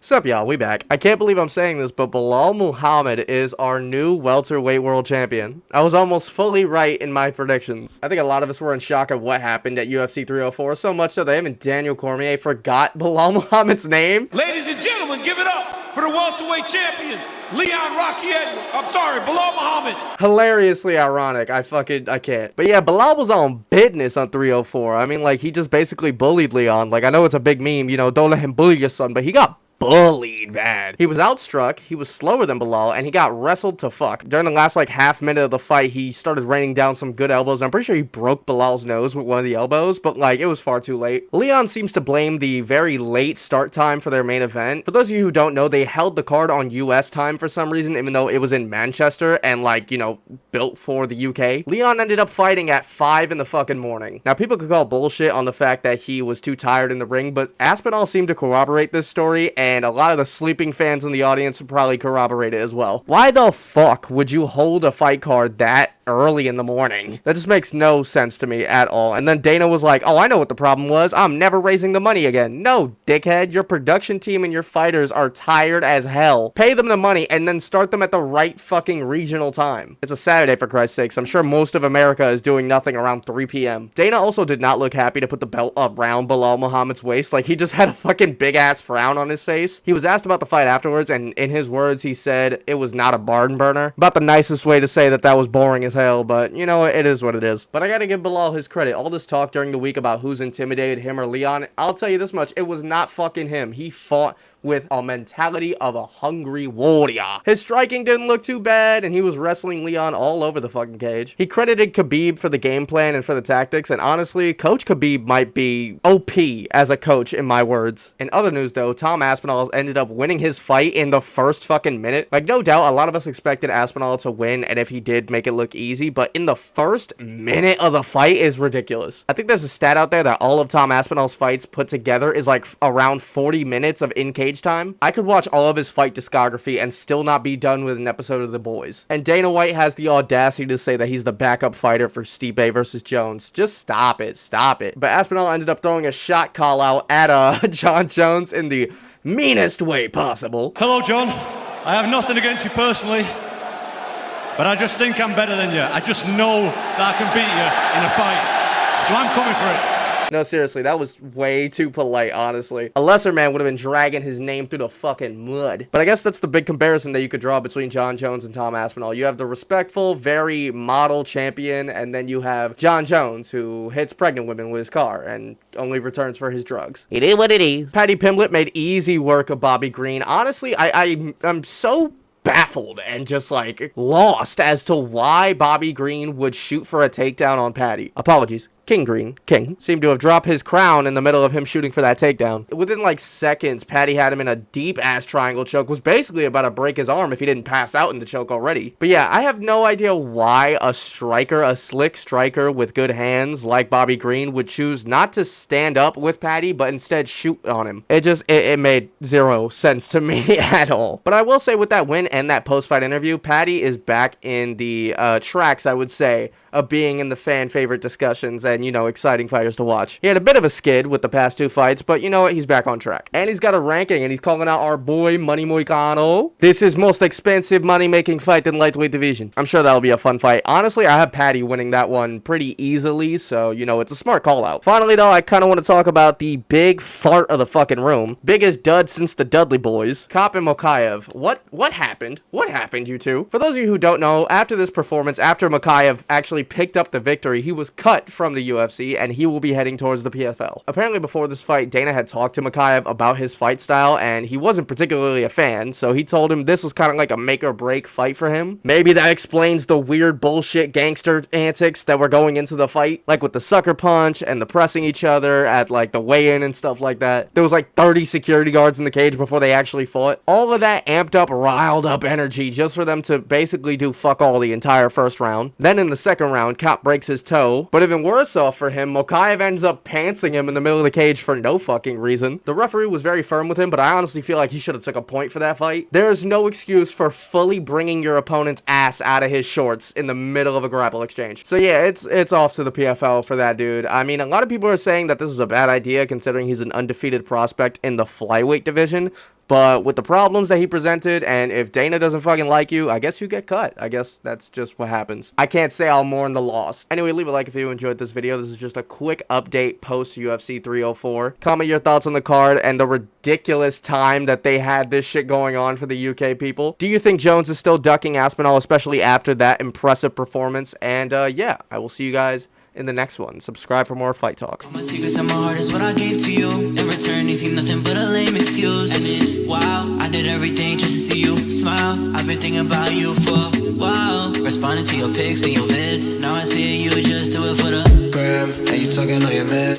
Sup y'all, we back. I can't believe I'm saying this, but Belal Muhammad is our new welterweight world champion. I was almost fully right in my predictions. I think a lot of us were in shock at what happened at UFC 304, so much so that even Daniel Cormier forgot Belal Muhammad's name. Ladies and gentlemen, give it up for the welterweight champion, Belal Muhammad. Hilariously ironic. I can't. But yeah, Belal was on business on 304. I mean, like, he just basically bullied Leon. Like, I know it's a big meme, you know, don't let him bully your son, but he got bullied bad. He was outstruck, he was slower than Belal, and he got wrestled to fuck. During the last like half minute of the fight, he started raining down some good elbows. I'm pretty sure he broke Belal's nose with one of the elbows, but like it was far too late. Leon seems to blame the very late start time for their main event. For those of you who don't know, they held the card on US time for some reason, even though it was in Manchester and like, you know, built for the UK. Leon ended up fighting at 5 in the fucking morning. Now people could call bullshit on the fact that he was too tired in the ring, but Aspinall seemed to corroborate this story, and a lot of the sleeping fans in the audience would probably corroborate it as well. Why the fuck would you hold a fight card that early in the morning? That just makes no sense to me at all. And then Dana was like, oh, I know what the problem was. I'm never raising the money again. No, dickhead. Your production team and your fighters are tired as hell. Pay them the money and then start them at the right fucking regional time. It's a Saturday, for Christ's sakes. I'm sure most of America is doing nothing around 3 p.m. Dana also did not look happy to put the belt around Belal Muhammad's waist. Like, he just had a fucking big-ass frown on his face. He was asked about the fight afterwards, and in his words, he said it was not a barn burner. About the nicest way to say that was boring as hell, but you know, it is what it is. But I gotta give Belal his credit. All this talk during the week about who's intimidated him or Leon, I'll tell you this much, it was not fucking him. He fought with a mentality of a hungry warrior. His striking didn't look too bad, and he was wrestling Leon all over the fucking cage. He credited Khabib for the game plan and for the tactics, and honestly, Coach Khabib might be OP as a coach, in my words. In other news, though, Tom Aspinall ended up winning his fight in the first fucking minute. Like, no doubt, a lot of us expected Aspinall to win, and if he did, make it look easy, but in the first minute of the fight is ridiculous. I think there's a stat out there that all of Tom Aspinall's fights put together is like around 40 minutes of in-cage time. I could watch all of his fight discography and still not be done with an episode of The Boys. And Dana White has the audacity to say that he's the backup fighter for Stipe versus Jones. Just stop it. Stop it. But Aspinall ended up throwing a shot call out at John Jones in the meanest way possible. Hello, John. I have nothing against you personally, but I just think I'm better than you. I just know that I can beat you in a fight. So I'm coming for it. No, seriously, that was way too polite, honestly. A lesser man would have been dragging his name through the fucking mud. But I guess that's the big comparison that you could draw between John Jones and Tom Aspinall. You have the respectful, very model champion, and then you have John Jones, who hits pregnant women with his car and only returns for his drugs. It is what it is. Paddy Pimblett made easy work of Bobby Green. Honestly, I'm so baffled and just like lost as to why Bobby Green would shoot for a takedown on Paddy. Apologies. King seemed to have dropped his crown in the middle of him shooting for that takedown. Within like seconds, Paddy had him in a deep-ass triangle choke, was basically about to break his arm if he didn't pass out in the choke already. But yeah, I have no idea why a slick striker with good hands like Bobby Green would choose not to stand up with Paddy, but instead shoot on him. It made zero sense to me at all. But I will say with that win and that post-fight interview, Paddy is back in the tracks, I would say, of being in the fan favorite discussions and, you know, exciting fighters to watch. He had a bit of a skid with the past 2 fights, but you know what? He's back on track. And he's got a ranking, and he's calling out our boy, Money Moicano. This is most expensive money-making fight in lightweight division. I'm sure that'll be a fun fight. Honestly, I have Paddy winning that one pretty easily, so, you know, it's a smart call-out. Finally, though, I kind of want to talk about the big fart of the fucking room. Biggest dud since the Dudley Boys. Kopp and Mokaev. What happened? What happened, you two? For those of you who don't know, after this performance, after Mokaev actually picked up the victory, he was cut from the UFC, and he will be heading towards the PFL. Apparently, before this fight, Dana had talked to Mokaev about his fight style, and he wasn't particularly a fan, so he told him this was kind of like a make-or-break fight for him. Maybe that explains the weird bullshit gangster antics that were going into the fight, like with the sucker punch and the pressing each other at like the weigh-in and stuff like that. There was like 30 security guards in the cage before they actually fought. All of that amped up, riled up energy just for them to basically do fuck all the entire first round. Then in the second round, Kopp breaks his toe, but even worse off for him, Mokaev ends up pantsing him in the middle of the cage for no fucking reason. The referee was very firm with him, but I honestly feel like he should have took a point for that fight. There is no excuse for fully bringing your opponent's ass out of his shorts in the middle of a grapple exchange. So yeah, it's off to the PFL for that dude. I mean, a lot of people are saying that this was a bad idea considering he's an undefeated prospect in the flyweight division, But with the problems that he presented, and if Dana doesn't fucking like you, I guess you get cut. I guess that's just what happens. I can't say I'll mourn the loss. Anyway, leave a like if you enjoyed this video. This is just a quick update post UFC 304. Comment your thoughts on the card and the ridiculous time that they had this shit going on for the UK people. Do you think Jones is still ducking Aspinall, especially after that impressive performance? And yeah, I will see you guys in the next one. Subscribe for more fight talk. All my secrets and my heart is what I gave to you. In return, you see nothing but a lame excuse. And it's wow, I did everything just to see you smile. I've been thinking about you for a while. Responding to your pics and your vids. Now I see you just do it for the gram. And you talking on your man.